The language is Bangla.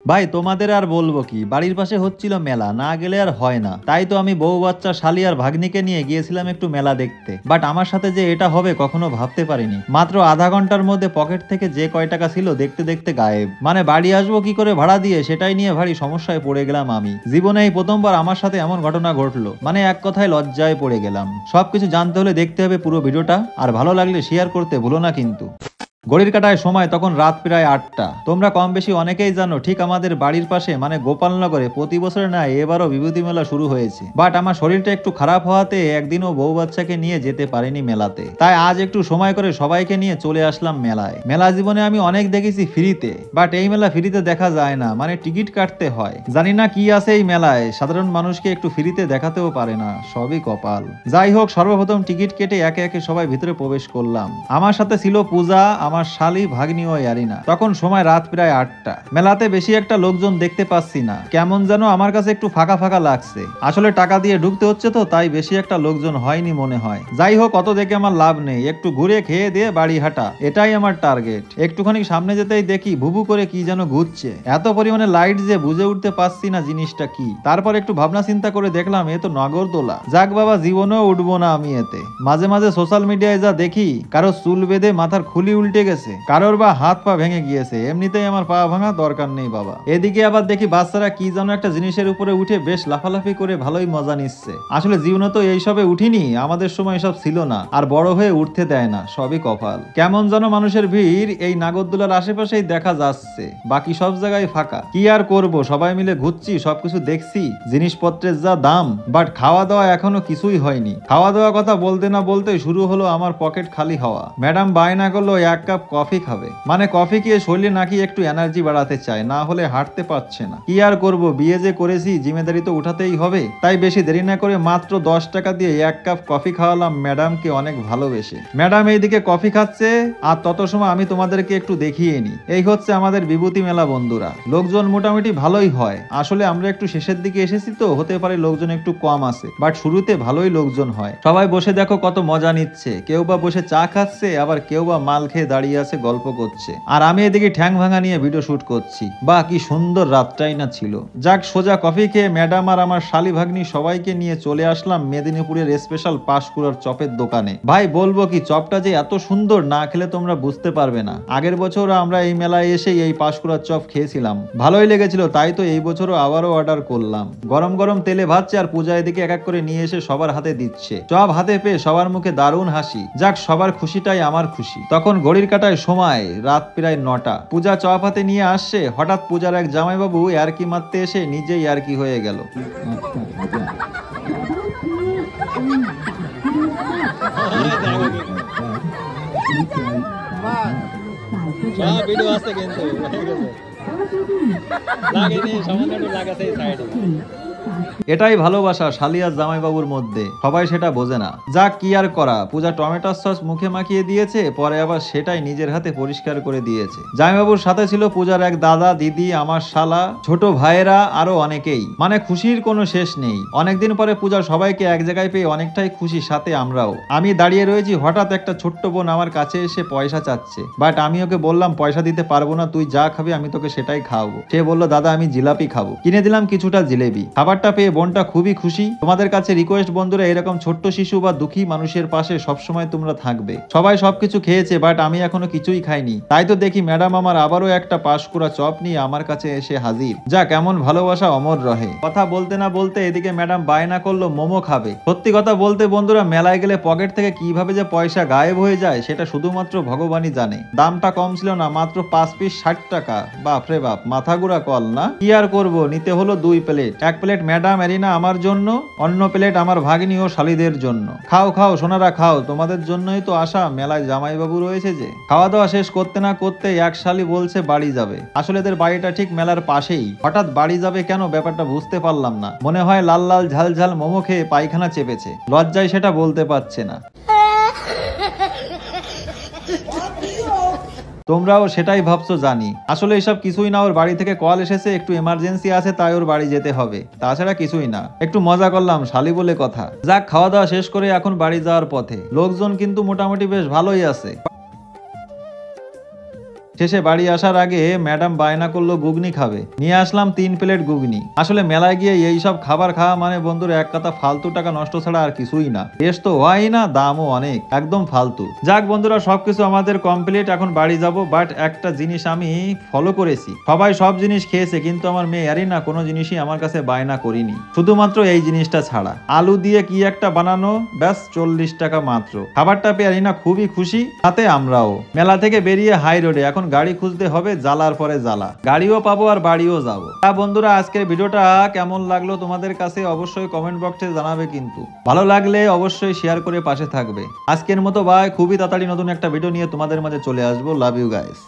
ভাই তোমাদের আর বলবো কি, বাড়ির পাশে হচ্ছিল মেলা, না গেলে আর হয় না। তাই তো আমি বউ বাচ্চা শালি আর ভাগ্নিকে নিয়ে গিয়েছিলাম একটু মেলা দেখতে। বাট আমার সাথে যে এটা হবে কখনো ভাবতে পারিনি। মাত্র আধা ঘন্টার মধ্যে পকেট থেকে যে কয় টাকা ছিল দেখতে দেখতে গায়েব। মানে বাড়ি আসবো কি করে ভাড়া দিয়ে, সেটাই নিয়ে ভারী সমস্যায় পড়ে গেলাম আমি। জীবনে এই প্রথমবার আমার সাথে এমন ঘটনা ঘটলো, মানে এক কথায় লজ্জায় পড়ে গেলাম। সবকিছু জানতে হলে দেখতে হবে পুরো ভিডিওটা, আর ভালো লাগলে শেয়ার করতে ভুলো না কিন্তু। ঘড়ির কাঁটায় সময় তখন রাত প্রায় 8টা। তোমরা কম বেশি অনেকেই জানো, ঠিক আমাদের বাড়ির পাশে মানে গোপালনগরে প্রতি বছরের ন্যায় এবারও বিভূতি মেলা শুরু হয়েছে। বাট আমার শরীরটা একটু খারাপ হওয়াতে একদিনও বউ বাচ্চাকে নিয়ে যেতে পারিনি মেলাতে। তাই আজ একটু সময় করে সবাইকে নিয়ে চলে আসলাম মেলায়। মেলা জীবনে আমি অনেক দেখেছি ফ্রিতে, বাট এই মেলা ফ্রিতে দেখা যায় না, মানে টিকিট কাটতে হয়। জানি না কি আছে এই মেলায়, সাধারণ মানুষকে একটু ফ্রিতে দেখাতেও পারে না, সবই কপাল। যাই হোক, সর্বপ্রথম টিকিট কেটে একে একে সবাই ভিতরে প্রবেশ করলাম। আমার সাথে ছিল পূজা, আমার শালি, ভাগ্নি ও ইয়ারিনা। তখন সময় রাত প্রায় 8টা। মেলাতে বেশি একটা লোকজন দেখতে পাচ্ছি না, কেমন যেন আমার কাছে একটু ফাঁকা ফাঁকা লাগছে। আসলে টাকা দিয়ে ঢুকতে হচ্ছে তো, তাই বেশি একটা লোকজন হয়নি মনে হয়। যাই হোক, অত দেখে আমার লাভ নেই, একটু ঘুরে খেয়ে দিয়ে বাড়ি হাঁটা, এটাই আমার টার্গেট। একটুখানি সামনে যেতেই দেখি ভুবু করে কি যেন ঘুরছে। এত পরিমাণে লাইট যে বুঝে উঠতে পারছি না জিনিসটা কি। তারপর একটু ভাবনা চিন্তা করে দেখলাম এ তো নাগরদোলা। যাক বাবা, জীবনেও উঠবো না আমি এতে। মাঝে মাঝে সোশ্যাল মিডিয়ায় যা দেখি, কারো চুল বেঁধে মাথার খুলি উল্টে গেছে, কারোর বা হাত পা ভেঙে গিয়েছে। এমনিতেই আমার পা ভাঙা, দরকার নেই বাবা। এদিকে আবার দেখি বাচ্চারা কি যেন একটা জিনিসের উপরে উঠে বেশ লাফালাফি করে ভালোই মজা নিচ্ছে। আসলে জীবনে তো এইসবে উঠিনি, আমাদের সময় এসব ছিল না, আর বড় হয়ে উঠতে দেয় না, সবই কপাল। কেমন যেন মানুষের ভিড় এই নাগরদোলার আশেপাশেই দেখা যাচ্ছে, বাকি সব জায়গায় ফাঁকা। কি আর করব, সবাই মিলে ঘুরছি, সবকিছু দেখছি, জিনিসপত্রের যা দাম। বাট খাওয়া দাওয়া এখনো কিছুই হয়নি। খাওয়া দাওয়া কথা বলতে না বলতে শুরু হলো আমার পকেট খালি হওয়া। ম্যাডাম বায়না করলো 1 কাপ কফি খাবে। মানে কফি খেয়ে শরীরে নাকি একটু এনার্জি বাড়াতে চায়, না হলে হাঁটতে পারছে না। কি আর করব, বিয়ে যে করেছি, জিম্মেদারি তো উঠাতেই হবে। তাই বেশি দেরি না করে মাত্র 10 টাকা দিয়ে 1 কাপ কফি খাওয়ালাম ম্যাডামকে অনেক ভালোবেসে। ম্যাডাম এইদিকে কফি খাচ্ছে, আর তত সময় আমি তোমাদেরকে একটু দেখিয়ে নি। এই হচ্ছে আমাদের বিভূতি মেলা বন্ধুরা। লোকজন মোটামুটি ভালোই হয়। আসলে আমরা একটু শেষের দিকে এসেছি তো, হতে পারে লোকজন একটু কম আছে, বাট শুরুতে ভালোই লোকজন হয়। সবাই বসে দেখো কত মজা নিচ্ছে, কেউ বা বসে চা খাচ্ছে, আবার কেউ বা মাল খেয়ে দাঁড়িয়ে আছে গল্প করছে, আর আমি এদিকে ঠ্যাং ভাঙা নিয়ে ভিডিও শুট করছি। বা কি সুন্দর রাতটাই না ছিল। যাক, সোজা কফি খেয়ে ম্যাডাম আর আমার শালি ভাগ্নি সবাইকে নিয়ে চলে আসলাম মেদিনীপুরের স্পেশাল পাঁশকুড়ার চপের দোকানে। ভাই বলবো কি, চপটা যে এত সুন্দর, না খেলে তোমরা বুঝতে পারবে না। আগের বছর আমরা এই মেলায় এসে এই পাঁশকুড়ার চপ খেয়েছিলাম, ভালোই লেগেছিল। তাই তো এই বছরও আবারও অর্ডার করলাম। গরম গরম তেলে ভাজছে, আর পূজা এদিকে এক এক করে নিয়ে এসে সবার হাতে দিচ্ছে। চপ হাতে পেয়ে সবার মুখে দারুণ হাসি। যাক, সবার খুশিটাই আমার খুশি। তখন ঘড়ির কাঁটায় সময় রাত প্রায় 9টা। পূজা চপ হাতে নিয়ে আসছে, হঠাৎ পূজার এক জামাইবাবু ইয়ার্কি মারতে এসে নিজেই ইয়ার্কি হয়ে গেল। ভিডিও আছে কিন্তু লাগেনি, সামান্য একটু লাগাছে সাইডে। এটাই ভালোবাসা শালিয়া জামাইবাবুর মধ্যে, সবাই সেটা বোঝে না। যাক, কি আর করা, পূজা টমেটো সস মুখে মাখিয়ে দিয়েছে, পরে আবার সেটাই নিজের হাতে পরিষ্কার করে দিয়েছে। জামাইবাবুর সাথে ছিল পূজার এক দাদা, দিদি, আমার শালা, ছোট ভাইয়েরা, আরো অনেকেই। মানে খুশির কোনো শেষ নেই। অনেকদিন পরে পূজা সবাইকে এক জায়গায় পেয়ে অনেকটাই খুশি, সাথে আমরাও। আমি দাঁড়িয়ে রয়েছি, হঠাৎ একটা ছোট্ট বোন আমার কাছে এসে পয়সা চাচ্ছে। বাট আমি ওকে বললাম পয়সা দিতে পারবো না, তুই যা খাবি আমি তোকে সেটাই খাওয়াবো। সে বললো দাদা আমি জিলাপি খাবো। কিনে দিলাম কিছুটা জিলেবি। খাবারটা পেয়ে বোনটা খুবই খুশি। তোমাদের কাছে রিকোয়েস্ট বন্ধুরা, এরকম ছোট্ট শিশু বা দুঃখী মানুষের পাশে সবসময় তোমরা থাকবে। সবাই সবকিছু খেয়েছে, বাট আমি এখনো কিছুই খাইনি। তাই তো দেখি ম্যাডাম আমার আবারও একটা পাঁশকুড়া চপ নিয়ে আমার কাছে এসে হাজির। যা, কেমন ভালোবাসা অমর রহে। কথা বলতে না বলতে এদিকে ম্যাডাম বায়না করলো মোমো খাবে। সত্যি কথা বলতে বন্ধুরা, মেলায় গেলে পকেট থেকে কিভাবে যে পয়সা গায়েব হয়ে যায় সেটা শুধুমাত্র ভগবানই জানে। দামটা কম ছিল না, মাত্র 5 পিস 60 টাকা। বাপরে বাপ, মাথা গুড়া কল না। কি আর করবো, নিতে হলো 2 প্লেট। এক প্লেট ম্যাডাম এরিনা আমার জন্য, অন্য প্লেট আমার ভাগ্নি ও শালিদের জন্য। খাও খাও সোনারা খাও, তোমাদের জন্যই তো আসা, মেলায় জামাইবাবু রয়েছে যে। খাওয়া দাওয়া শেষ করতে না করতে এক শালি বলছে বাড়ি যাবে। আসলে এদের বাড়িটা ঠিক মেলার পাশেই। হঠাৎ বাড়ি যাবে কেন, ব্যাপারটা বুঝতে পারলাম না। মনে হয় লাল লাল ঝাল ঝাল মোমো খেয়ে পায়খানা চেপেছে, লজ্জায় সেটা বলতে পারছে না। তোমরাও সেটাই ভাবছো জানি, আসলে এসব কিছুই না। ওর বাড়ি থেকে কল এসেছে, একটু এমার্জেন্সি আছে, তাই ওর বাড়ি যেতে হবে, তাছাড়া কিছুই না। একটু মজা করলাম, শালি বলে কথা। যাক, খাওয়া দাওয়া শেষ করে এখন বাড়ি যাওয়ার পথে। লোকজন কিন্তু মোটামুটি বেশ ভালোই আছে। শেষে বাড়ি আসার আগে ম্যাডাম বায়না করলো ঘুগনি খাবে, নিয়ে আসলাম 3 প্লেট ঘুগনি। আসলে মেলায় গিয়ে এইসব খাবার খাওয়া মানে বন্ধুরা এক কথা ফালতু টাকা নষ্ট ছাড়া আর কিছুই না। টেস্ট তো হয় না, দামও অনেক, একদম ফালতু। যাক বন্ধুরা, সবকিছু আমাদের কমপ্লিট, এখন বাড়ি যাব। বাট একটা জিনিস আমি ফলো করেছি, সবাই সব জিনিস খেয়েছে কিন্তু আমার মেয়ে আরিনা কোনো জিনিসই আমার কাছে বায়না করিনি, শুধুমাত্র এই জিনিসটা ছাড়া। আলু দিয়ে কি একটা বানানো, ব্যাস 40 টাকা মাত্র। খাবারটা পেয়ে আরিনা খুবই খুশি, সাথে আমরাও। মেলা থেকে বেরিয়ে হাই রোডে, এখন গাড়ি খুঁজতে হবে, জ্বালার পরে জ্বালা, গাড়িও পাবো আর বাড়িও যাবো। তা বন্ধুরা, আজকের ভিডিওটা কেমন লাগলো তোমাদের কাছে অবশ্যই কমেন্ট বক্সে জানাবে, কিন্তু ভালো লাগলে অবশ্যই শেয়ার করে পাশে থাকবে। আজকের মতো বাই, খুবই তাড়াতাড়ি নতুন একটা ভিডিও নিয়ে তোমাদের মাঝে চলে আসবো। Love you guys.